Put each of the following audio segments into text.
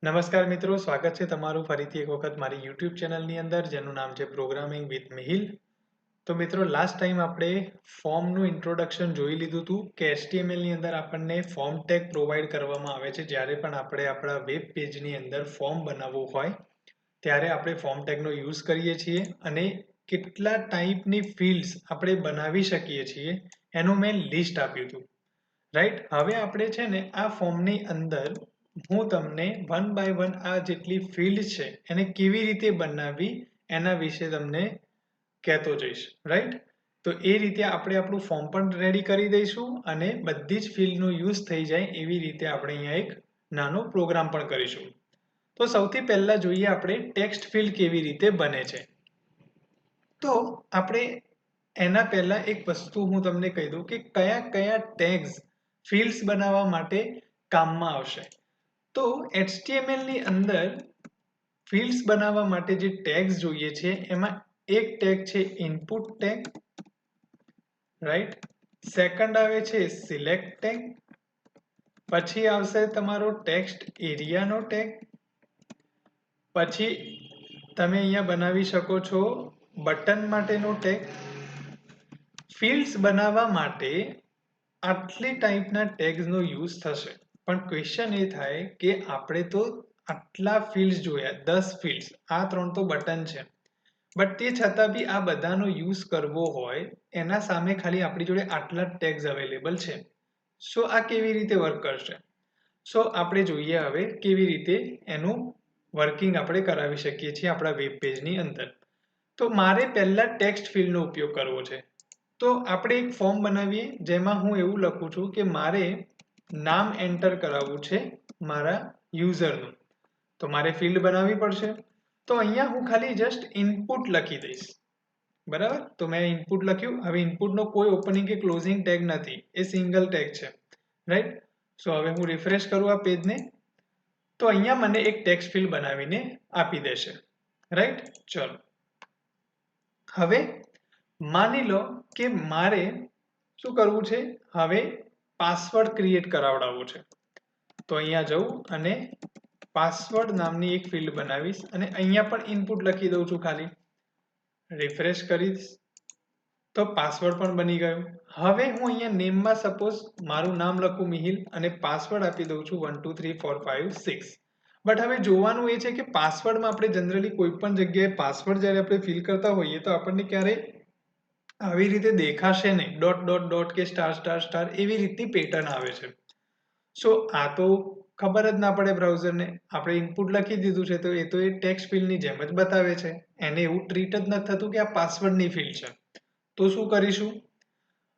નમસ્કાર મિત્રો, સ્વાગત છે તમારું ફરીથી એક વખત મારી યુટ્યુબ ચેનલની અંદર જેનું નામ છે પ્રોગ્રામિંગ વિથ મિહિલ. તો મિત્રો, લાસ્ટ ટાઈમ આપણે ફોર્મનું ઇન્ટ્રોડક્શન જોઈ લીધું હતું કે HTMLની અંદર આપણને ફોર્મ ટેગ પ્રોવાઈડ કરવામાં આવે છે. જ્યારે પણ આપણે આપણા વેબ પેજની અંદર ફોર્મ બનાવવું હોય ત્યારે આપણે ફોર્મ ટેગનો યુઝ કરીએ છીએ અને કેટલા ટાઈપની ફિલ્ડ્સ આપણે બનાવી શકીએ છીએ એનું મેં લિસ્ટ આપ્યું હતું. રાઈટ, હવે આપણે છે ને આ ફોર્મની અંદર હું તમને વન બાય વન આ જેટલી ફિલ્ડ છે એને કેવી રીતે બનાવવી એના વિશે તમને કહેતો જઈશ. રાઈટ, તો એ રીતે આપણે આપણું ફોર્મ પણ રેડી કરી દઈશું અને બધી જ ફિલ્ડનો યુઝ થઈ જાય એવી રીતે આપણે અહીંયા એક નાનો પ્રોગ્રામ પણ કરીશું. તો સૌથી પહેલા જોઈએ આપણે ટેક્સ્ટ ફિલ્ડ કેવી રીતે બને છે. તો આપણે એના પહેલા એક વસ્તુ હું તમને કહી દઉં કે કયા કયા ટેગ્સ ફિલ્ડ્સ બનાવવા માટે કામમાં આવશે. તો HTML ની અંદર ફિલ્ડ્સ બનાવવા માટે જે ટેગ્સ જોઈએ છે એમાં એક ટેગ છે ઇનપુટ ટેગ, રાઈટ. સેકન્ડ આવે છે સિલેક્ટ ટેગ, પછી આવશે તમારો ટેક્સ્ટ એરિયાનો ટેગ, પછી તમે અહીંયા બનાવી શકો છો બટન માટેનો ટેગ. ફિલ્ડ્સ બનાવવા માટે આટલી ટાઈપના ટેગ્સનો યુઝ થશે, પણ ક્વેશ્ચન એ થાય કે આપણે તો આટલા ફિલ્ડ્સ જોયા, 10 ફિલ્ડ્સ, આ 3 તો બટન છે, બટ તે છતાં બી આ બધાનો યુઝ કરવો હોય એના સામે ખાલી આપણી જોડે આટલા ટેગ્સ અવેલેબલ છે. સો આ કેવી રીતે વર્ક કરશે? સો આપણે જોઈએ હવે કેવી રીતે એનું વર્કિંગ આપણે કરાવી શકીએ છીએ આપણા વેબ પેજની અંદર. તો મારે પહેલા ટેક્સ્ટ ફિલ્ડનો ઉપયોગ કરવો છે. તો આપણે એક ફોર્મ બનાવીએ જેમાં હું એવું લખું છું કે મારે નામ એન્ટર કરાવવું છે મારા યુઝરનું. તો મારે ફિલ્ડ બનાવવી પડશે. તો અહીંયા હું ખાલી જસ્ટ ઇનપુટ લખી દઈશ. બરાબર, તો મેં ઇનપુટ લખ્યું. હવે ઇનપુટનો કોઈ ઓપનિંગ કે ક્લોઝિંગ ટેગ નથી, એ સિંગલ ટેગ છે. રાઈટ, સો હવે હું રિફ્રેશ કરું આ પેજને તો અહીંયા મને એક ટેક્સ્ટ ફિલ્ડ બનાવીને આપી દેશે. રાઈટ, ચલો હવે માની લો કે મારે શું કરવું છે, હવે પાસવર્ડ ક્રિએટ કરાવડાવવું છે. તો અહીંયા જવું અને પાસવર્ડ નામની એક ફિલ્ડ બનાવીશ અને અહીંયા પણ ઇનપુટ લખી દઉં છું ખાલી. રિફ્રેશ કરીશ તો પાસવર્ડ પણ બની ગયો. હવે હું અહીંયા નેમમાં સપોઝ મારું નામ લખું મિહિલ અને પાસવર્ડ આપી દઉં છું 1 2 3 4 5 6. બટ હવે જોવાનું એ છે કે પાસવર્ડમાં આપણે જનરલી કોઈ પણ જગ્યાએ પાસવર્ડ જ્યારે આપણે ફિલ કરતા હોઈએ તો આપણને ક્યારેય આવી રીતે દેખાશે નહીં, ડોટ ડોટ ડોટ કે સ્ટાર સ્ટાર સ્ટાર એવી રીતની પેટર્ન આવે છે. સો આ તો ખબર જ ના પડે બ્રાઉઝરને. આપણે ઇનપુટ લખી દીધું છે તો એ ટેક્સ્ટ ફિલ્ડની જેમ જ બતાવે છે, એને એવું ટ્રીટ જ નથી થતું કે આ પાસવર્ડની ફિલ્ડ છે. તો શું કરીશું,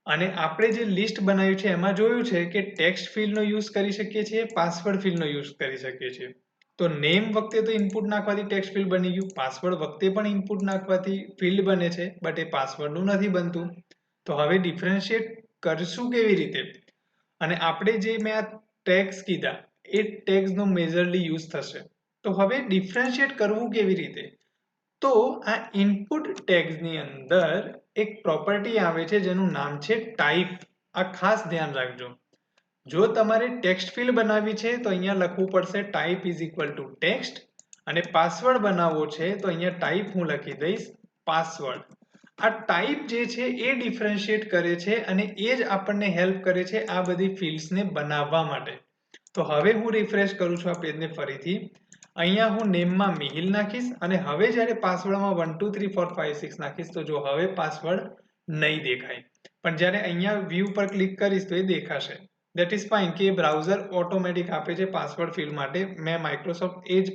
અને આપણે જે લિસ્ટ બનાવ્યું છે એમાં જોયું છે કે ટેક્સ્ટ ફિલ્ડનો યુઝ કરી શકીએ છીએ, પાસવર્ડ ફિલ્ડનો યુઝ કરી શકીએ છીએ. તો નેમ વખતે તો ઇનપુટ નાખવાથી ટેક્સ્ટ ફિલ્ડ બની ગયું, પાસવર્ડ વખતે પણ ઇનપુટ નાખવાથી ફિલ્ડ બને છે, બટ એ પાસવર્ડનું નથી બનતું. તો હવે ડિફરન્શિએટ કરશું કેવી રીતે? અને આપણે જે મેં આ ટેગ્સ કીધા એ ટેગ્સનો મેજરલી યુઝ થશે. તો હવે ડિફરન્શિએટ કરવું કેવી રીતે? તો આ ઇનપુટ ટેગ્સની અંદર એક પ્રોપર્ટી આવે છે જેનું નામ છે ટાઈપ. આ ખાસ ધ્યાન રાખજો. જો તમારે ટેક્સ્ટ ફિલ્ડ બનાવવી છે તો અહીંયા લખવું પડશે type is equal to text, અને પાસવર્ડ બનાવવો છે તો અહીંયા ટાઈપ હું લખી દઈશ પાસવર્ડ. આ ટાઈપ જે છે એ ડિફરન્શિએટ કરે છે અને એ જ આપણને હેલ્પ કરે છે આ બધી ફિલ્ડ્સને બનાવવા માટે. તો હવે હું રિફ્રેશ કરું છું આ પેજને ફરીથી. અહીંયા હું નેમમાં મિહિલ નાખીશ અને હવે જ્યારે પાસવર્ડમાં 1 2 3 4 5 6 નાખીશ તો જો હવે પાસવર્ડ નહીં દેખાય, પણ જ્યારે અહીંયા વ્યૂ પર ક્લિક કરીશ તો એ દેખાશે. દેટ ઇઝ ફાઇન કે બ્રાઉઝર ઓટોમેટિક આપે છે પાસવર્ડ ફિલ્ડ માટે. મેં માઇક્રોસોફ્ટ એજ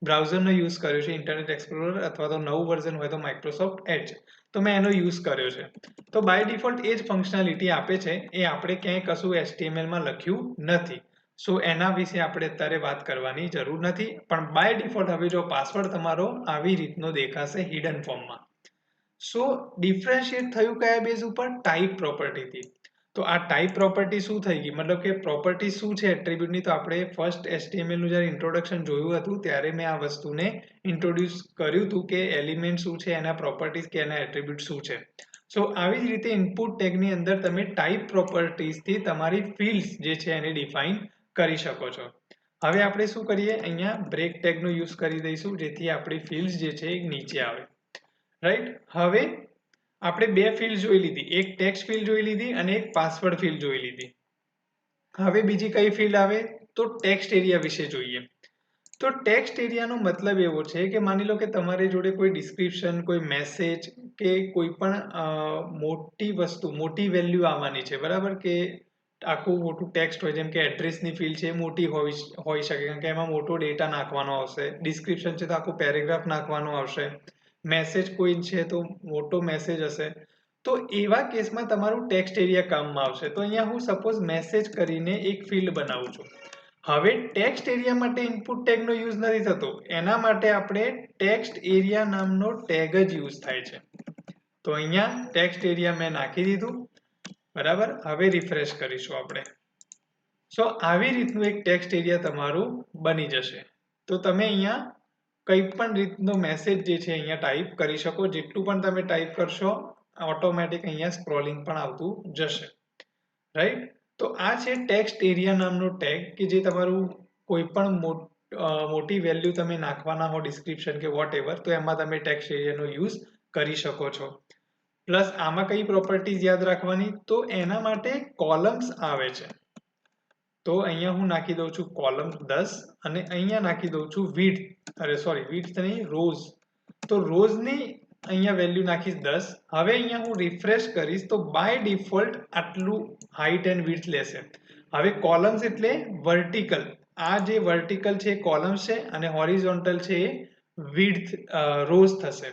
બ્રાઉઝરનો યુઝ કર્યો છે, ઇન્ટરનેટ એક્સપ્લોરર અથવા તો નવું વર્ઝન હોય તો માઇક્રોસોફ્ટ એજ, તો મેં એનો યુઝ કર્યો છે. તો બાય ડિફોલ્ટ એ જ ફંક્શનાલિટી આપે છે, એ આપણે ક્યાંય કશું HTML-માં લખ્યું નથી. સો એના વિશે આપણે અત્યારે વાત કરવાની જરૂર નથી, પણ બાય ડિફોલ્ટ હવે જો પાસવર્ડ તમારો આવી રીતનો દેખાશે હિડન ફોર્મમાં. સો ડિફરન્શિએટ થયું કયા બેઝ ઉપર? ટાઈપ પ્રોપર્ટીથી. તો આ ટાઈપ પ્રોપર્ટી શું થઈ ગઈ, મતલબ કે પ્રોપર્ટી શું છે એટ્રીબ્યુટની? તો આપણે ફર્સ્ટ HTML નું જ્યારે ઇન્ટ્રોડક્શન જોયું હતું ત્યારે મેં આ વસ્તુને ઇન્ટ્રોડ્યુસ કર્યું હતું કે એલિમેન્ટ શું છે, એના પ્રોપર્ટીઝ કે એના એટ્રીબ્યુટ શું છે. સો આવી જ રીતે ઇનપુટ ટેગની અંદર તમે ટાઈપ પ્રોપર્ટીઝથી તમારી ફિલ્ડ્સ જે છે એને ડિફાઇન કરી શકો છો. હવે આપણે શું કરીએ, અહીંયા બ્રેક ટેગનો યુઝ કરી દઈશું જેથી આપણી ફિલ્ડ્સ જે છે એ નીચે આવે. રાઈટ. હવે આપણે બે ફિલ્ડ જોઈ લીધી, એક ટેક્સ્ટ ફિલ્ડ જોઈ લીધી અને એક પાસવર્ડ ફિલ્ડ જોઈ લીધી. હવે બીજી કઈ ફિલ્ડ આવે તો ટેક્સ્ટ એરિયા વિશે જોઈએ. તો ટેક્સ્ટ એરિયાનો મતલબ એવો છે કે માની લો કે તમારી જોડે કોઈ ડિસ્ક્રિપ્શન, કોઈ મેસેજ કે કોઈ પણ મોટી વસ્તુ, મોટી વેલ્યુ આવવાની છે, બરાબર, કે આખું મોટું ટેક્સ્ટ હોય, જેમ કે એડ્રેસની ફિલ્ડ છે મોટી હોઈ શકે કારણ કે એમાં મોટો ડેટા નાખવાનો આવશે, ડિસ્ક્રિપ્શન છે તો આખું પેરેગ્રાફ નાખવાનો આવશે, મેસેજ કોઈ છે તો મોટો મેસેજ હશે. તો એવા કેસમાં તમારું ટેક્સ્ટ એરિયા કામમાં આવશે. તો અહીંયા હું સપોઝ મેસેજ કરીને એક ફિલ્ડ બનાવું છું. હવે ટેક્સ્ટ એરિયા માટે ઇનપુટ ટેગનો યુઝ નથી થતો, એના માટે આપણે ટેક્સ્ટ એરિયા નામનો ટેગ જ યુઝ થાય છે. તો અહીંયા ટેક્સ્ટ એરિયા મેં નાખી દીધું, બરાબર. હવે રિફ્રેશ કરીશું આપણે. સો આવી રીતનું એક ટેક્સ્ટ એરિયા તમારું બની જશે. તો તમે અહીંયા કઈ પણ રીતનો મેસેજ જે છે અહીંયા ટાઈપ કરી શકો. જેટલું પણ તમે ટાઈપ કરશો ઓટોમેટિક અહીંયા સ્ક્રોલિંગ પણ આવતું જશે. રાઈટ. તો આ છે ટેક્સ્ટ એરિયા નામનો ટેગ કે જે તમારું કોઈ પણ મોટી વેલ્યુ તમે નાખવાના હો, ડિસ્ક્રિપ્શન કે વોટ એવર, તો એમાં તમે ટેક્સ્ટ એરિયાનો યુઝ કરી શકો છો. પ્લસ આમાં કઈ પ્રોપર્ટીઝ યાદ રાખવાની, તો એના માટે કોલમ્સ આવે છે. તો અહીંયા હું નાખી દઉં છું કોલમ 10 અને અહીંયા નાખી દઉં છું વિડ્થ નહીં, રોઝ. તો રોઝની અહીંયા વેલ્યુ નાખીશ 10. હવે અહીંયા હું રિફ્રેશ કરીશ તો બાય ડિફોલ્ટ આટલું હાઈટ એન્ડ વિડ્થ લેશે. હવે કોલમ્સ એટલે વર્ટિકલ, આ જે વર્ટિકલ છે એ કોલમ્સ છે અને હોરિઝોન્ટલ છે એ વિડ્થ રોઝ થશે.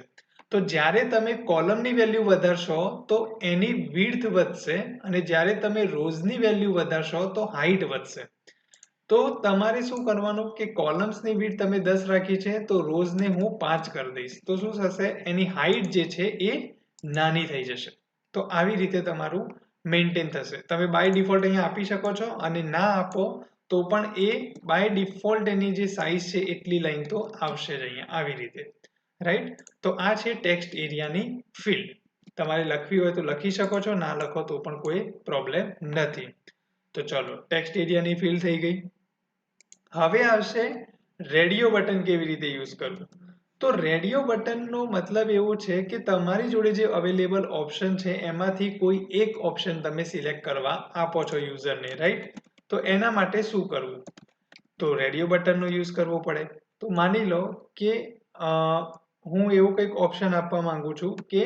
તો જ્યારે તમે કોલમની વેલ્યુ વધારશો તો એની વિડ્થ વધશે અને જ્યારે તમે રોઝની વેલ્યુ વધારશો તો હાઈટ વધશે. તો તમારે શું કરવાનું કે કોલમ્સની વિડ્થ તમે 10 રાખી છે તો રોઝને હું 5 કરી દઈશ. તો શું થશે, એની હાઈટ જે છે એ નાની થઈ જશે. તો આવી રીતે તમારું મેન્ટેન થશે. તમે બાય ડિફોલ્ટ અહીંયા આપી શકો છો અને ના આપો તો પણ એ બાય ડિફોલ્ટ એની જે સાઇઝ છે એટલી લાઈન તો આવશે જ અહીંયા આવી રીતે. રાઈટ. તો આ છે ટેક્સ્ટ એરિયાની ફિલ્ડ. તમારે લખવી હોય તો લખી શકો છો, ના લખો તો પણ કોઈ પ્રોબ્લેમ નથી. તો ચલો, ટેક્સ્ટ એરિયાની ફિલ્ડ થઈ ગઈ. હવે આવશે રેડિયો બટન કેવી રીતે યુઝ કરવું. તો રેડિયો બટનનો મતલબ એવો છે કે તમારી જોડે જે અવેલેબલ ઓપ્શન છે એમાંથી કોઈ એક ઓપ્શન તમે સિલેક્ટ કરવા આપો છો યુઝરને, રાઈટ. તો એના માટે શું કરવું, તો રેડિયો બટનનો યુઝ કરવો પડે. તો માની લો કે હું એવું કંઈક ઓપ્શન આપવા માંગુ છું કે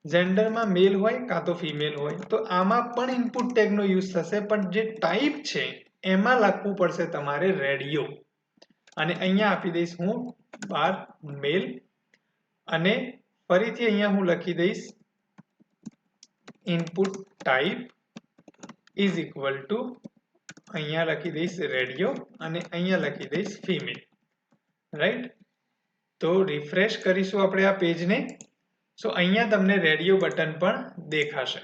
જેન્ડરમાં મેલ હોય કાં તો ફિમેલ હોય. તો આમાં પણ ઇનપુટ ટેગનો યુઝ થશે, પણ જે ટાઈપ છે એમાં લખવું પડશે તમારે રેડિયો. અને અહીંયા આપી દઈશ હું 12 મેલ અને ફરીથી અહીંયા હું લખી દઈશ input type is equal to, અહીંયા લખી દઈશ રેડિયો અને અહીંયા લખી દઈશ ફિમેલ. રાઈટ. તો રિફ્રેશ કરીશું આપણે આ પેજને. સો અહીંયા તમને રેડિયો બટન પણ દેખાશે,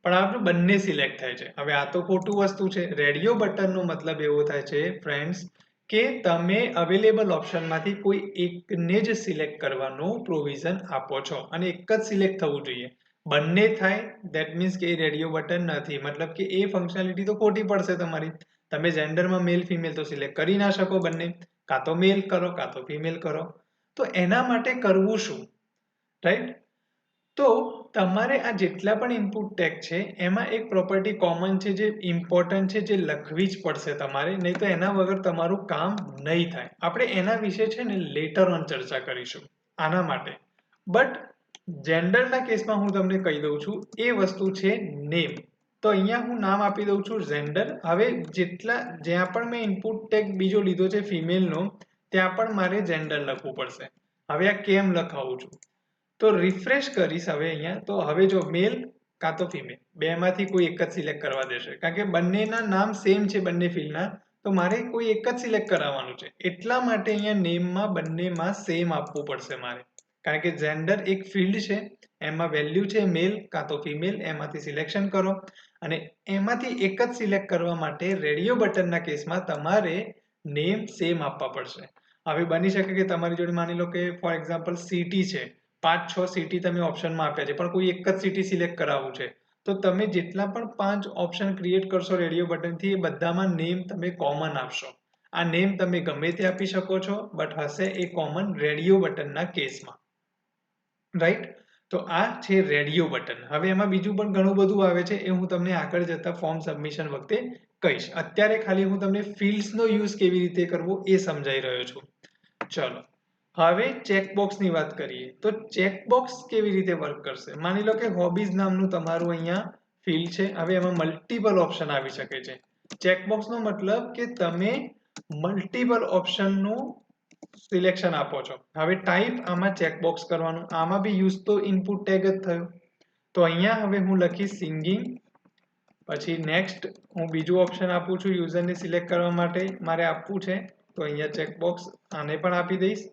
પણ આપણું બંને સિલેક્ટ થાય છે. હવે આ તો ખોટું વસ્તુ છે. રેડિયો બટનનો મતલબ એવો થાય છે ફ્રેન્ડ્સ કે તમે અવેલેબલ ઓપ્શનમાંથી કોઈ એકને જ સિલેક્ટ કરવાનું પ્રોવિઝન આપો છો અને એક જ સિલેક્ટ થવું જોઈએ. બંને થાય દેટ મીન્સ કે એ રેડિયો બટન નથી, મતલબ કે એ ફંક્શનાલિટી તો ખોટી પડશે તમારી. તમે જેન્ડરમાં મેલ ફિમેલ તો સિલેક્ટ કરી ના શકો બંને, કાં તો મેલ કરો કાં તો ફિમેલ કરો. તો એના માટે કરવું શું, રાઈટ. તો તમારે આ જેટલા પણ ઇનપુટ ટેગ છે એમાં એક પ્રોપર્ટી કોમન છે જે ઇમ્પોર્ટન્ટ છે, જે લખવી જ પડશે તમારે, નહીં તો એના વગર તમારું કામ નહીં થાય. આપણે એના વિશે છે ને લેટર ઓન ચર્ચા કરીશું આના માટે. બટ જેન્ડરના કેસમાં હું તમને કહી દઉં છું, એ વસ્તુ છે નેમ. તો અહીંયા હું નામ આપી દઉં છું જેન્ડર. હવે જ્યાં પણ મેં ઇનપુટ ટેગ બીજો લીધો છે ફિમેલનો, ત્યાં પણ મારે જેન્ડર લખવું પડશે. હવે આ કેમ લખાવું છું, તો રિફ્રેશ કરીશ હવે અહીંયા. તો હવે જો મેલ કાં તો ફિમેલ બેમાંથી કોઈ એક જ સિલેક્ટ કરવા દેશે, કારણ કે બંનેના નામ સેમ છે બંને ફિલ્ડના. તો મારે કોઈ એક જ સિલેક્ટ કરાવવાનું છે, એટલા માટે અહીંયા નેમમાં બંનેમાં સેમ આપવું પડશે મારે. કારણ કે જેન્ડર એક ફિલ્ડ છે, એમાં વેલ્યુ છે મેલ કાં તો ફિમેલ, એમાંથી સિલેક્શન કરો અને એમાંથી એક જ સિલેક્ટ કરવા માટે રેડિયો બટનના કેસમાં તમારે નેમ સેમ આપવા પડશે. હવે બની શકે કે તમારી જોડે માની લો કે ફોર એક્ઝામ્પલ સિટી છે, 5-6 સિટી તમે ઓપ્શનમાં આપ્યા છે પણ કોઈ એક જ સિટી સિલેક્ટ કરાવવું છે, તો તમે જેટલા પણ 5 ઓપ્શન ક્રિએટ કરશો રેડિયો બટનથી એ બધામાં નેમ તમે કોમન આપશો. આ નેમ તમે ગમે તે આપી શકો છો, બટ હશે એ કોમન રેડિયો બટનના કેસમાં. રાઈટ? તો આ છે રેડિયો બટન. હવે એમાં બીજું પણ ઘણું બધું આવે છે, એ હું તમને આગળ જતા ફોર્મ સબમિશન વખતે કહીશ. અત્યારે ખાલી હું તમને ફિલ્ડ્સનો યુઝ કેવી રીતે કરવો એ સમજાઈ રહ્યો છું. ચલો હવે ચેકબોક્સની વાત કરીએ. તો ચેકબોક્સ કેવી રીતે વર્ક કરશે? માની લો કે હોબીઝ નામનું તમારું અહીંયા ફિલ્ડ છે. હવે એમાં મલ્ટિપલ ઓપ્શન આવી શકે છે. ચેકબોક્સનો મતલબ કે તમે મલ્ટિપલ ઓપ્શનનું સિલેક્શન આપો છો. હવે ટાઈપ આમાં ચેકબોક્સ કરવાનું. આમાં બી યુઝ તો ઇનપુટ ટેગ જ થયો. તો અહીંયા હવે હું લખીશ સિંગિંગ, પછી નેક્સ્ટ હું બીજું ઓપ્શન આપું છું યુઝરને સિલેક્ટ કરવા માટે મારે આપવું છે. તો અહીંયા ચેકબોક્સ આને પણ આપી દઈશ.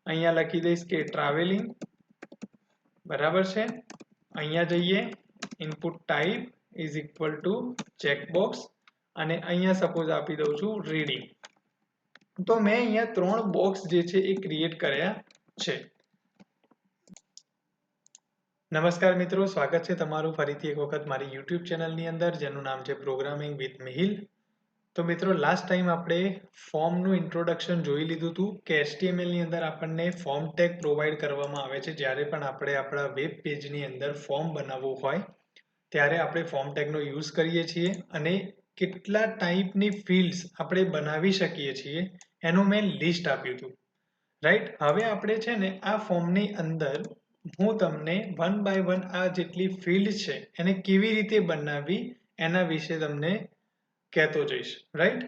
અહીંયા લખી દઈશ કે ટ્રાવેલિંગ, બરાબર છે. અહીંયા જઈએ, input type is equal to checkbox, અને અહીંયા સપોઝ આપી દઉં છું રીડિંગ. તો મેં અહીંયા 3 બોક્સ જે છે એ ક્રિએટ કર્યા છે. નમસ્કાર મિત્રો, સ્વાગત છે તમારું ફરીથી એક વખત મારી YouTube ચેનલની અંદર, જેનું નામ છે પ્રોગ્રામિંગ વિથ મિહિલ. તો મિત્રો, લાસ્ટ ટાઈમ આપણે ફોર્મનું ઇન્ટ્રોડક્શન જોઈ લીધું હતું કે HTML ની અંદર આપણને ફોર્મ ટેગ પ્રોવાઈડ કરવામાં આવે છે. જ્યારે પણ આપણે આપણા વેબ પેજની અંદર ફોર્મ બનાવવું હોય ત્યારે આપણે ફોર્મ ટેગનો યુઝ કરીએ છીએ, અને કેટલા ટાઈપની ફિલ્ડ્સ આપણે બનાવી શકીએ છીએ એનું મેં લિસ્ટ આપ્યું હતું. રાઈટ? હવે આપણે છે ને આ ફોર્મની અંદર હું તમને 1 બાય 1 આ જેટલી ફિલ્ડ છે એને કેવી રીતે બનાવવી એના વિશે તમને કહેતો જઈશ. રાઈટ?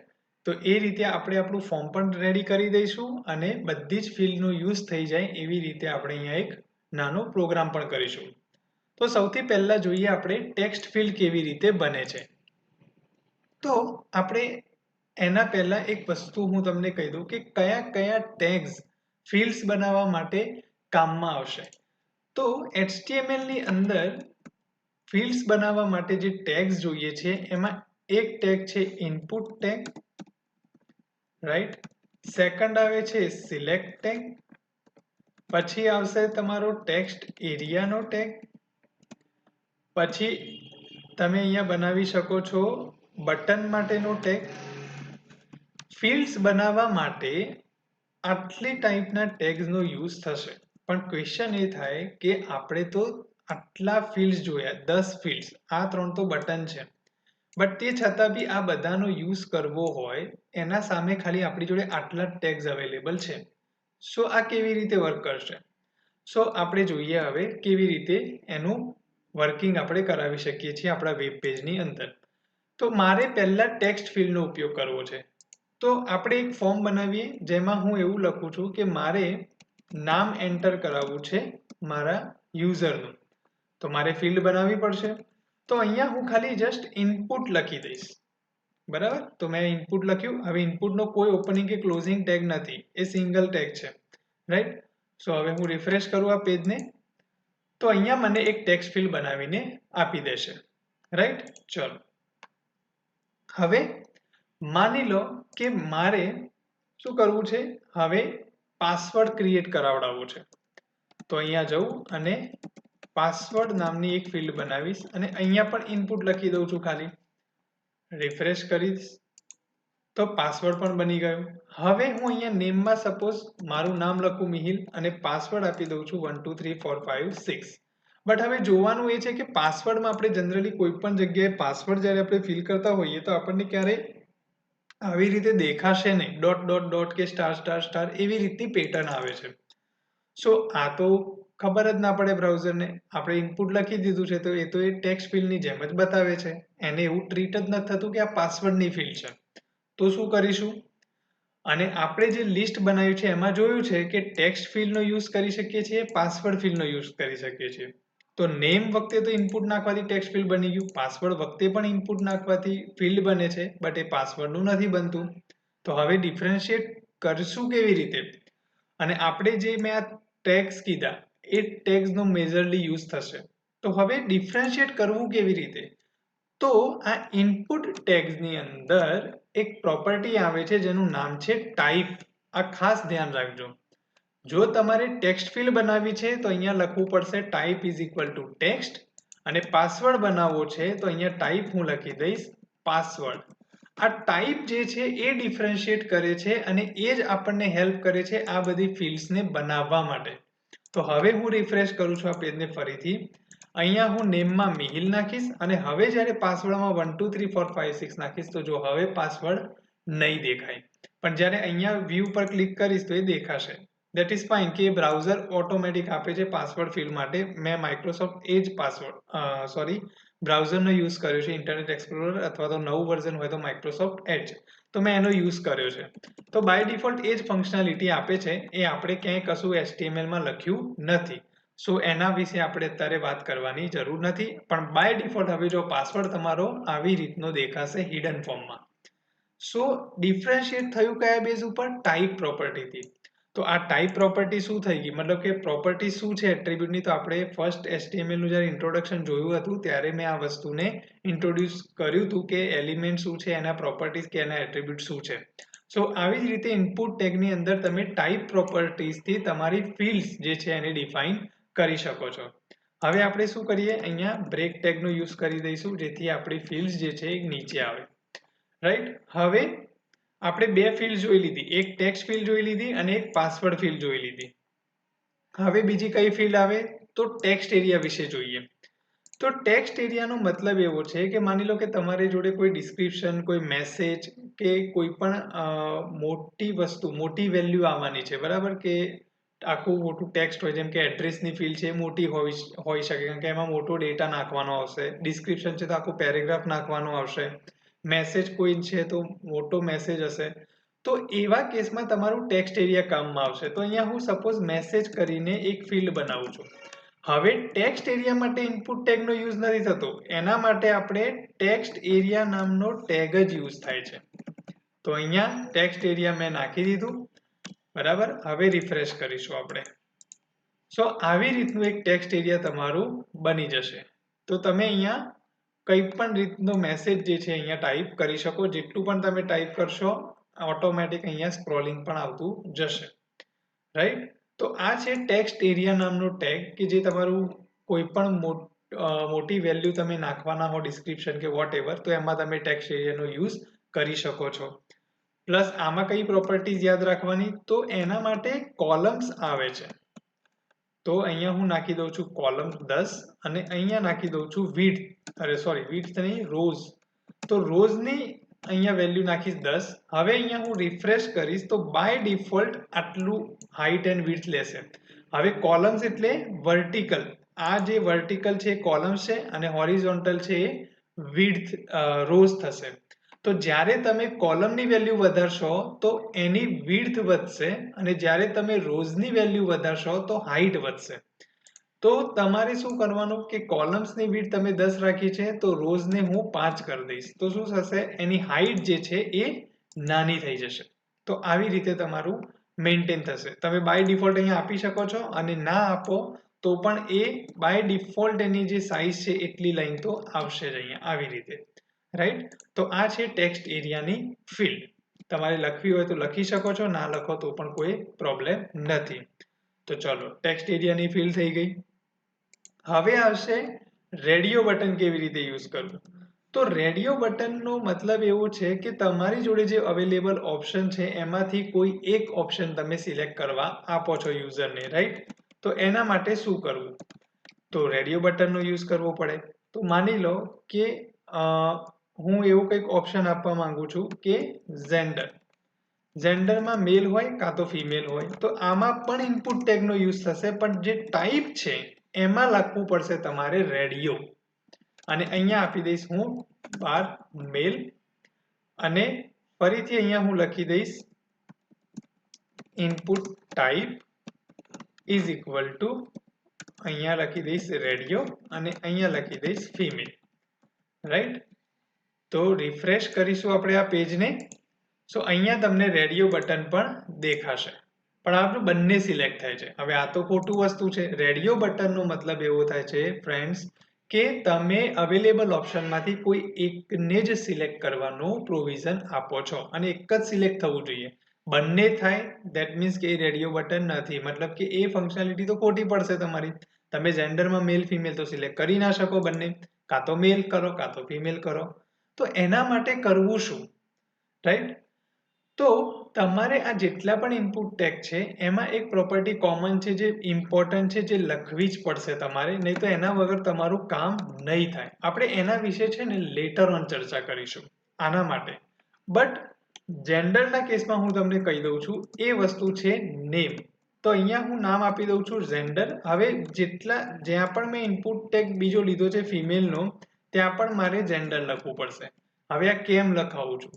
તો એ રીતે આપણે આપણું ફોર્મ પણ રેડી કરી દઈશું, અને બધી જ ફિલ્ડનો યુઝ થઈ જાય એવી રીતે આપણે અહીંયા એક નાનો પ્રોગ્રામ પણ કરીશું. તો સૌથી પહેલા જોઈએ આપણે ટેક્સ્ટ ફિલ્ડ કેવી રીતે બને છે. તો આપણે એના પહેલા એક વસ્તુ હું તમને કહી દઉં કે કયા કયા ટેગ્સ ફિલ્ડ્સ બનાવવા માટે કામમાં આવશે. તો HTML ની અંદર ફિલ્ડ્સ બનાવવા માટે જે ટેગ્સ જોઈએ છે એમાં એક ટેગ છે ઇનપુટ ટેગ, રાઈટ? સેકન્ડ આવે છે સિલેક્ટ ટેગ, પછી આવશે તમારો ટેક્સ્ટ એરિયાનો ટેગ, પછી તમે અહીંયા બનાવી શકો છો બટન માટેનો ટેગ. ફિલ્ડ્સ બનાવવા માટે આટલી ટાઈપના ટેગ્સનો યુઝ થશે, પણ ક્વેશ્ચન એ થાય કે આપણે તો આટલા ફિલ્ડ્સ જોયા, 10 ફિલ્ડ્સ, આ 3 તો બટન છે, બટ તે છતાં બી આ બધાનો યુઝ કરવો હોય એના સામે ખાલી આપણી જોડે આટલા ટેગ્સ અવેલેબલ છે. સો આ કેવી રીતે વર્ક કરશે? સો આપણે જોઈએ હવે કેવી રીતે એનું વર્કિંગ આપણે કરાવી શકીએ છીએ આપણા વેબ પેજની અંદર. તો મારે પહેલા ટેક્સ્ટ ફિલ્ડનો ઉપયોગ કરવો છે. તો આપણે એક ફોર્મ બનાવીએ જેમાં હું એવું લખું છું કે મારે નામ એન્ટર કરાવવું છે મારા યુઝરનું. તો મારે ફિલ્ડ બનાવવી પડશે. તો અહીંયા હું ખાલી જસ્ટ ઇનપુટ લખી દઈશ. બરાબર? તો મેં ઇનપુટ લખ્યું. હવે ઇનપુટનો કોઈ ઓપનિંગ કે ક્લોઝિંગ ટેગ નથી, એ સિંગલ ટેગ છે. રાઈટ? સો હવે હું રિફ્રેશ કરું આ પેજને, તો અહીંયા મને એક ટેક્સ્ટ ફિલ્ડ બનાવીને આપી દેશે. રાઈટ? ચલો હવે માની લો કે મારે શું કરવું છે, હવે પાસવર્ડ ક્રિએટ કરાવડાવવું છે. તો અહીંયા જવું અને પાસવર્ડ નામની એક ફિલ્ડ બનાવીશ, અને અહીંયા પણ ઇનપુટ લખી દઉં છું ખાલી. રિફ્રેશ કરીશ તો પાસવર્ડ પણ બની ગયો. હવે હું અહીંયા નેમમાં સપોઝ મારું નામ લખું મિહિલ, અને પાસવર્ડ આપી દઉં છું 1 2 3 4 5 6. બટ હવે જોવાનું એ છે કે પાસવર્ડમાં આપણે જનરલી કોઈ પણ જગ્યાએ પાસવર્ડ જ્યારે આપણે ફિલ કરતા હોઈએ તો આપણને ક્યારેય આવી રીતે દેખાશે નહીં, ડોટ ડોટ ડોટ કે સ્ટાર સ્ટાર સ્ટાર એવી રીતની પેટર્ન આવે છે. સો આ તો ખબર જ ના પડે બ્રાઉઝરને. આપણે ઇનપુટ લખી દીધું છે તો એ ટેક્સ્ટ ફિલ્ડની જેમ જ બતાવે છે, એને એવું ટ્રીટ જ નથી થતું કે આ પાસવર્ડની ફિલ્ડ છે. તો શું કરીશું? અને આપણે જે લિસ્ટ બનાવ્યું છે એમાં જોયું છે કે ટેક્સ્ટ ફિલ્ડનો યુઝ કરી શકીએ છીએ, પાસવર્ડ ફિલ્ડનો યુઝ કરી શકીએ છીએ. તો નેમ વખતે તો ઇનપુટ નાખવાથી ટેક્સ્ટ ફિલ્ડ બની ગયું, પાસવર્ડ વખતે પણ ઇનપુટ નાખવાથી ફિલ્ડ બને છે, બટ એ પાસવર્ડનું નથી બનતું. તો હવે ડિફરન્શિએટ કરશું કેવી રીતે? અને આપણે જે મેં આ ટેગ્સ કીધા એ ટેગ્સનો મેજરલી યુઝ થશે. તો હવે ડિફરન્શિએટ કરવું કેવી રીતે? તો આ ઇનપુટ ટેગ્સની અંદર એક પ્રોપર્ટી આવે છે જેનું નામ છે ટાઈપ. આ ખાસ ધ્યાન રાખજો. જો તમારે ટેક્સ્ટ ફિલ્ડ બનાવવી છે તો અહીંયા લખવું પડશે type is equal to text, અને પાસવર્ડ બનાવવો છે તો અહીંયા ટાઈપ હું લખી દઈશ પાસવર્ડ. આ ટાઈપ જે છે એ ડિફરન્શિએટ કરે છે અને એ જ આપણને હેલ્પ કરે છે આ બધી ફિલ્ડ્સને બનાવવા માટે. તો હવે હું રિફ્રેશ કરું છું આ પેજને ફરીથી. અહીંયા હું નેમમાં મિહિલ નાખીશ અને હવે જ્યારે પાસવર્ડમાં 1 2 3 4 5 6 નાખીશ તો જો હવે પાસવર્ડ નહીં દેખાય, પણ જ્યારે અહીંયા વ્યૂ પર ક્લિક કરીશ તો એ દેખાશે. દેટ ઇઝ ફાઇન કે બ્રાઉઝર ઓટોમેટિક આપે છે પાસવર્ડ ફિલ્ડ માટે. મેં માઇક્રોસોફ્ટ એજ બ્રાઉઝરનો યુઝ કર્યો છે, ઇન્ટરનેટ એક્સપ્લોરર અથવા તો નવું વર્ઝન હોય તો માઇક્રોસોફ્ટ એજ, તો મેં એનો યુઝ કર્યો છે. તો બાય ડિફોલ્ટ એ જ ફંક્શનાલિટી આપે છે, એ આપણે ક્યાંય કશું HTML માં લખ્યું નથી. સો એના વિશે આપણે અત્યારે વાત કરવાની જરૂર નથી, પણ બાય ડિફોલ્ટ હવે જો પાસવર્ડ તમારો આવી રીતનો દેખાશે હિડન ફોર્મમાં. સો ડિફરન્શિએટ થયું કયા બેઝ ઉપર? ટાઈપ પ્રોપર્ટીથી. તો આ ટાઈપ પ્રોપર્ટી શું થઈ ગઈ, મતલબ કે પ્રોપર્ટી શું છે એટ્રીબ્યુટની, તો આપણે ફર્સ્ટ HTML નું જ્યારે ઇન્ટ્રોડક્શન જોયું હતું ત્યારે મેં આ વસ્તુને ઇન્ટ્રોડ્યુસ કર્યું હતું કે એલિમેન્ટ શું છે, એના પ્રોપર્ટીઝ કે એના એટ્રીબ્યુટ શું છે. સો આવી જ રીતે ઇનપુટ ટેગની અંદર તમે ટાઈપ પ્રોપર્ટીઝથી તમારી ફિલ્ડ્સ જે છે એને ડિફાઇન કરી શકો છો. હવે આપણે શું કરીએ, અહીંયા બ્રેક ટેગનો યુઝ કરી દઈશું જેથી આપણી ફિલ્ડ્સ જે છે એ નીચે આવે. રાઈટ. હવે આપણે બે ફિલ્ડ જોઈ લીધી, એક ટેક્સ્ટ ફિલ્ડ જોઈ લીધી અને એક પાસવર્ડ ફિલ્ડ જોઈ લીધી. હવે બીજી કઈ ફિલ્ડ આવે તો ટેક્સ્ટ એરિયા વિશે જોઈએ. તો ટેક્સ્ટ એરિયાનો મતલબ એવો છે કે માની લો કે તમારી જોડે કોઈ ડિસ્ક્રિપ્શન, કોઈ મેસેજ કે કોઈ પણ મોટી વસ્તુ, મોટી વેલ્યુ આવવાની છે, બરાબર, કે આખું મોટું ટેક્સ્ટ હોય, જેમ કે એડ્રેસની ફિલ્ડ છે મોટી હોઈ શકે કારણ કે એમાં મોટો ડેટા નાખવાનો આવશે. ડિસ્ક્રિપ્શન છે તો આખું પેરેગ્રાફ નાખવાનો આવશે. મેસેજ કોઈ છે તો મોટો મેસેજ હશે. તો એવા કેસમાં તમારું ટેક્સ્ટ એરિયા કામમાં આવશે. તો અહીંયા હું સપોઝ મેસેજ કરીને એક ફિલ્ડ બનાવું છું. હવે ટેક્સ્ટ એરિયા માટે ઇનપુટ ટેગનો યુઝ નથી થતો, એના માટે આપણે ટેક્સ્ટ એરિયા નામનો ટેગ જ યુઝ થાય છે. તો અહીંયા ટેક્સ્ટ એરિયા મેં નાખી દીધું, બરાબર. હવે રિફ્રેશ કરીશું આપણે. સો આવી રીતનું એક ટેક્સ્ટ એરિયા તમારું બની જશે. તો તમે અહીંયા કઈ પણ રીતનો મેસેજ જે છે અહીંયા ટાઈપ કરી શકો. જેટલું પણ તમે ટાઈપ કરશો ઓટોમેટિક અહીંયા સ્ક્રોલિંગ પણ આવતું જશે. રાઈટ. તો આ છે ટેક્સ્ટ એરિયા નામનો ટેગ કે જે તમારું કોઈ પણ મોટી વેલ્યુ તમે નાખવાના હો, ડિસ્ક્રિપ્શન કે વોટ એવર, તો એમાં તમે ટેક્સ્ટ એરિયાનો યુઝ કરી શકો છો. પ્લસ આમાં કઈ પ્રોપર્ટીઝ યાદ રાખવાની, તો એના માટે કોલમ્સ આવે છે. તો અહીંયા હું નાખી દઉં છું કોલમ 10 અને અહીંયા નાખી દઉં છું વિડ્થ નહીં, રોઝ. તો રોઝની અહીંયા વેલ્યુ નાખીશ 10. હવે અહીંયા હું રિફ્રેશ કરીશ તો બાય ડિફોલ્ટ આટલું હાઈટ એન્ડ વિડ્થ લેશે. હવે કોલમ્સ એટલે વર્ટિકલ, આ જે વર્ટિકલ છે એ કોલમ્સ છે અને હોરિઝોન્ટલ છે એ વિડ્થ રોઝ થશે. તો જ્યારે તમે કોલમની વેલ્યુ વધારશો તો એની વિડ્થ વધશે અને જ્યારે તમે રોઝની વેલ્યુ વધારશો તો હાઈટ વધશે. તો તમારે શું કરવાનું કે કોલમ્સની વિડ્થ તમે 10 રાખી છે તો રોઝને હું 5 કરી દઈશ. તો શું થશે, એની હાઈટ જે છે એ નાની થઈ જશે. તો આવી રીતે તમારું મેન્ટેન થશે. તમે બાય ડિફોલ્ટ અહીંયા આપી શકો છો અને ના આપો તો પણ એ બાય ડિફોલ્ટ એની જે સાઇઝ છે એટલી લાઈન તો આવશે જ અહીંયા આવી રીતે. રાઈટ. તો આ છે ટેક્સ્ટ એરિયાની ફિલ્ડ. તમારે લખવી હોય તો લખી શકો છો, ના લખો તો પણ કોઈ પ્રોબ્લેમ નથી. તો ચલો, ટેક્સ્ટ એરિયાની ફિલ્ડ થઈ ગઈ. હવે આવશે રેડિયો બટન કેવી રીતે યુઝ કરવું. તો રેડિયો બટનનો મતલબ એવો છે કે તમારી જોડે જે અવેલેબલ ઓપ્શન છે એમાંથી કોઈ એક ઓપ્શન તમે સિલેક્ટ કરવા આપો છો યુઝરને, રાઈટ. તો એના માટે શું કરવું, તો રેડિયો બટનનો યુઝ કરવો પડે. તો માની લો કે હું એવું કંઈક ઓપ્શન આપવા માંગુ છું કે જેન્ડરમાં મેલ હોય કાં તો ફિમેલ હોય. તો આમાં પણ ઇનપુટ ટેગનો યુઝ થશે, પણ જે ટાઈપ છે એમાં લખવું પડશે તમારે રેડિયો. અને અહીંયા આપી દઈશ હું મેલ અને ફરીથી અહીંયા હું લખી દઈશ input type is equal to, અહીંયા લખી દઈશ રેડિયો અને અહીંયા લખી દઈશ ફિમેલ. રાઈટ. તો રિફ્રેશ કરીશું આપણે આ પેજને. સો અહીંયા તમને રેડિયો બટન પણ દેખાશે, પણ આપણું બંને સિલેક્ટ થાય છે. હવે આ તો ખોટું વસ્તુ છે. રેડિયો બટનનો મતલબ એવો થાય છે ફ્રેન્ડ્સ કે તમે અવેલેબલ ઓપ્શનમાંથી કોઈ એકને જ સિલેક્ટ કરવાનું પ્રોવિઝન આપો છો અને એક જ સિલેક્ટ થવું જોઈએ. બંને થાય દેટ મીન્સ કે એ રેડિયો બટન નથી, મતલબ કે એ ફંક્શનાલિટી તો ખોટી પડશે તમારી. તમે જેન્ડરમાં મેલ ફિમેલ તો સિલેક્ટ કરી ના શકો બંને, કાં તો મેલ કરો કાં તો ફિમેલ કરો. તો એના માટે કરવું શું, રાઈટ? તો તમારે આ જેટલા પણ ઇનપુટ ટેગ છે એમાં એક પ્રોપર્ટી કોમન છે જે ઇમ્પોર્ટન્ટ છે, જે લખવી જ પડશે તમારે, નહીં તો એના વગર તમારું કામ નહીં થાય. આપણે એના વિશે છે ને લેટર ઓન ચર્ચા કરીશું આના માટે. બટ જેન્ડરના કેસમાં હું તમને કહી દઉં છું, એ વસ્તુ છે નેમ. તો અહીંયા હું નામ આપી દઉં છું જેન્ડર. હવે જ્યાં પણ મેં ઇનપુટ ટેગ બીજો લીધો છે ફિમેલનો, ત્યાં પણ મારે જેન્ડર લખવું પડશે. હવે આ કેમ લખાવું છું,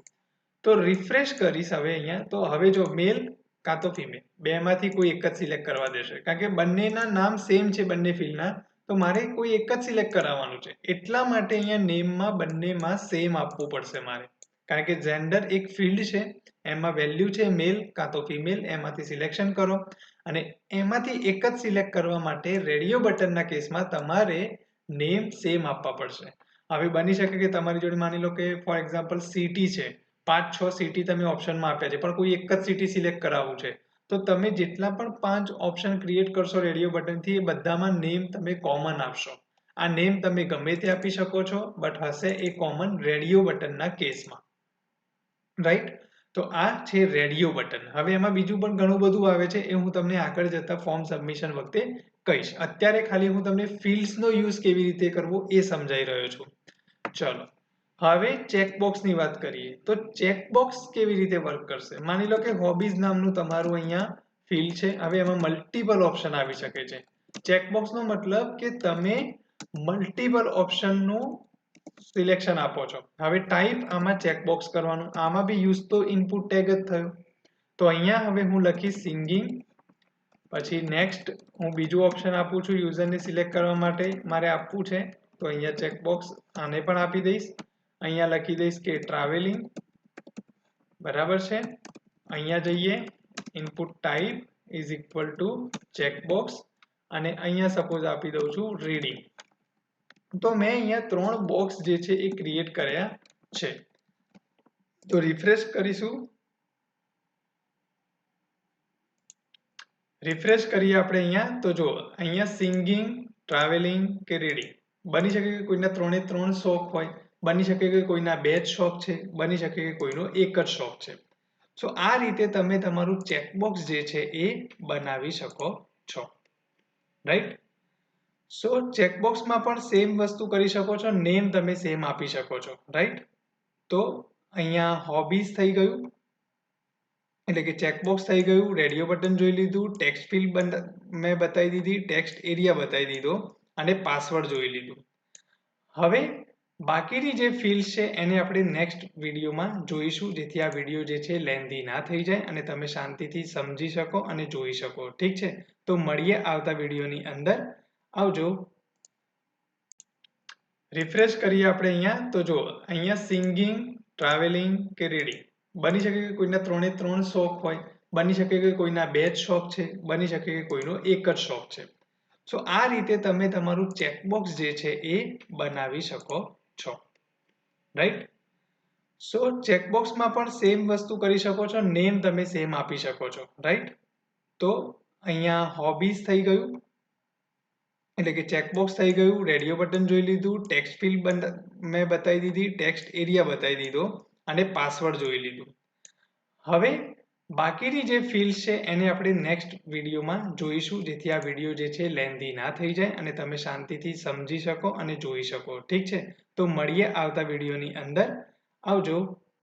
તો રિફ્રેશ કરીશ હવે અહીંયા. તો હવે જો મેલ કાં તો ફિમેલ, બેમાંથી કોઈ એક જ સિલેક્ટ કરવા દેશે, કારણ કે બંનેના નામ સેમ છે બંને ફિલ્ડના, તો મારે કોઈ એક જ સિલેક્ટ કરાવવાનું છે. એટલા માટે અહીંયા નેમમાં બંનેમાં સેમ આપવું પડશે મારે, કારણ કે જેન્ડર એક ફિલ્ડ છે, એમાં વેલ્યુ છે મેલ કાં તો ફિમેલ, એમાંથી સિલેક્શન કરો. અને એમાંથી એક જ સિલેક્ટ કરવા માટે રેડિયો બટનના કેસમાં તમારે નેમ સેમ આપવા પડશે. હવે બની શકે કે તમારી જોડે માની લો કે ફોર એક્ઝામ્પલ સિટી છે, 5-6 સિટી તમે ઓપ્શનમાં આપ્યા છે, પણ કોઈ એક જ સિટી સિલેક્ટ કરાવવું છે, તો તમે જેટલા પણ 5 ઓપ્શન ક્રિએટ કરશો રેડિયો બટનથી, એ બધામાં નેમ તમે કોમન આપશો. આ નેમ તમે ગમે તે આપી શકો છો, બટ હશે એ કોમન રેડિયો બટનના કેસમાં, રાઈટ? તો આ છે રેડિયો બટન. હવે એમાં બીજું પણ ઘણું બધું આવે છે, એ હું તમને આગળ જતા ફોર્મ સબમિશન વખતે કહીશ. અત્યારે ખાલી હું તમને ફિલ્ડ્સનો યુઝ કેવી રીતે કરવો એ સમજાઈ રહ્યો છું. ચલો હવે ચેકબોક્સની વાત કરીએ. તો ચેકબોક્સ કેવી રીતે વર્ક કરશે? માની લો કે હોબીઝ નામનું તમારું અહીંયા ફિલ્ડ છે. હવે એમાં મલ્ટિપલ ઓપ્શન આવી શકે છે. ચેકબોક્સનો મતલબ કે તમે મલ્ટિપલ ઓપ્શનનું સિલેક્શન આપો છો. હવે ટાઈપ આમાં ચેકબોક્સ કરવાનું, આમાં બી યુઝ તો ઇનપુટ ટેગ જ થયો. તો અહીંયા હવે હું લખીશ સિંગિંગ, પછી નેક્સ્ટ હું બીજું ઓપ્શન આપું છું યુઝરને સિલેક્ટ કરવા માટે મારે આપવું છે, તો અહીંયા ચેકબોક્સ આને પણ આપી દઈશ. અહીંયા લખી દઈશ કે ટ્રાવેલિંગ, બરાબર છે. અહીંયા જઈએ, input type is equal to checkbox, અને અહીંયા સપોઝ આપી દઉં છું રીડિંગ. તો મેં અહીંયા 3 બોક્સ જે છે એ ક્રિએટ કર્યા છે. તો રિફ્રેશ કરીશું. રિફ્રેશ કરીએ આપણે અહીંયા, તો જો અહીંયા સિંગિંગ, ટ્રાવેલિંગ કે રીડિંગ, બની શકે કે કોઈના 3 શોખ હોય, બની શકે કે કોઈના 2 જ શોખ છે, બની શકે કે કોઈનો એક જ શોખ છે. સો આ રીતે તમે તમારું ચેકબોક્સ જે છે એ બનાવી શકો છો, રાઈટ? સો ચેકબોક્સમાં પણ સેમ વસ્તુ કરી શકો છો, નેમ તમે સેમ આપી શકો છો, રાઈટ? તો અહીંયા હોબીઝ થઈ ગયું, એટલે કે ચેકબોક્સ થઈ ગયું, રેડિયો બટન જોઈ લીધું, ટેક્સ્ટ ફિલ્ડ મેં બતાવી દીધી, ટેક્સ્ટ એરિયા બતાવી દીધો, અને પાસવર્ડ જોઈ લીધું. હવે બાકીની જે ફિલ્ડ છે એને આપણે નેક્સ્ટ વિડીયોમાં જોઈશું, જેથી આ વિડીયો જે છે લેન્ધી ના થઈ જાય અને તમે શાંતિથી સમજી શકો અને જોઈ શકો. ઠીક છે? તો મળીએ આવતા વિડીયોની અંદર. આવજો. રિફ્રેશ કરીએ આપણે અહીંયા. તો જો અહીંયા સિંગિંગ, ટ્રાવેલિંગ કે રીડિંગ, બની શકે કે કોઈના 3 શોખ હોય, બની શકે કે કોઈના 2 જ શોખ છે, બની શકે કે કોઈનો એક જ શોખ છે. સો આ રીતે તમે તમારું ચેકબોક્સ જે છે એ બનાવી શકો છો, રાઈટ? સો ચેકબોક્સમાં પણ સેમ વસ્તુ કરી શકો છો, નેમ તમે સેમ આપી શકો છો, રાઈટ? તો અહીંયા હોબીઝ થઈ ગયું, એટલે કે ચેકબોક્સ થઈ ગયું, રેડિયો બટન જોઈ લીધું, ટેક્સ્ટ ફિલ્ડ મેં બતાવી દીધી, ટેક્સ્ટ એરિયા બતાવી દીધો, અને પાસવર્ડ જોઈ લીધું. હવે બાકીની જે ફિલ્ડ છે એને આપણે નેક્સ્ટ વિડીયોમાં જોઈશું, જેથી આ વિડીયો જે છે લેન્ધી ના થઈ જાય અને તમે શાંતિથી સમજી શકો અને જોઈ શકો. ઠીક છે? તો મળીએ આવતા વિડીયોની અંદર. આવજો.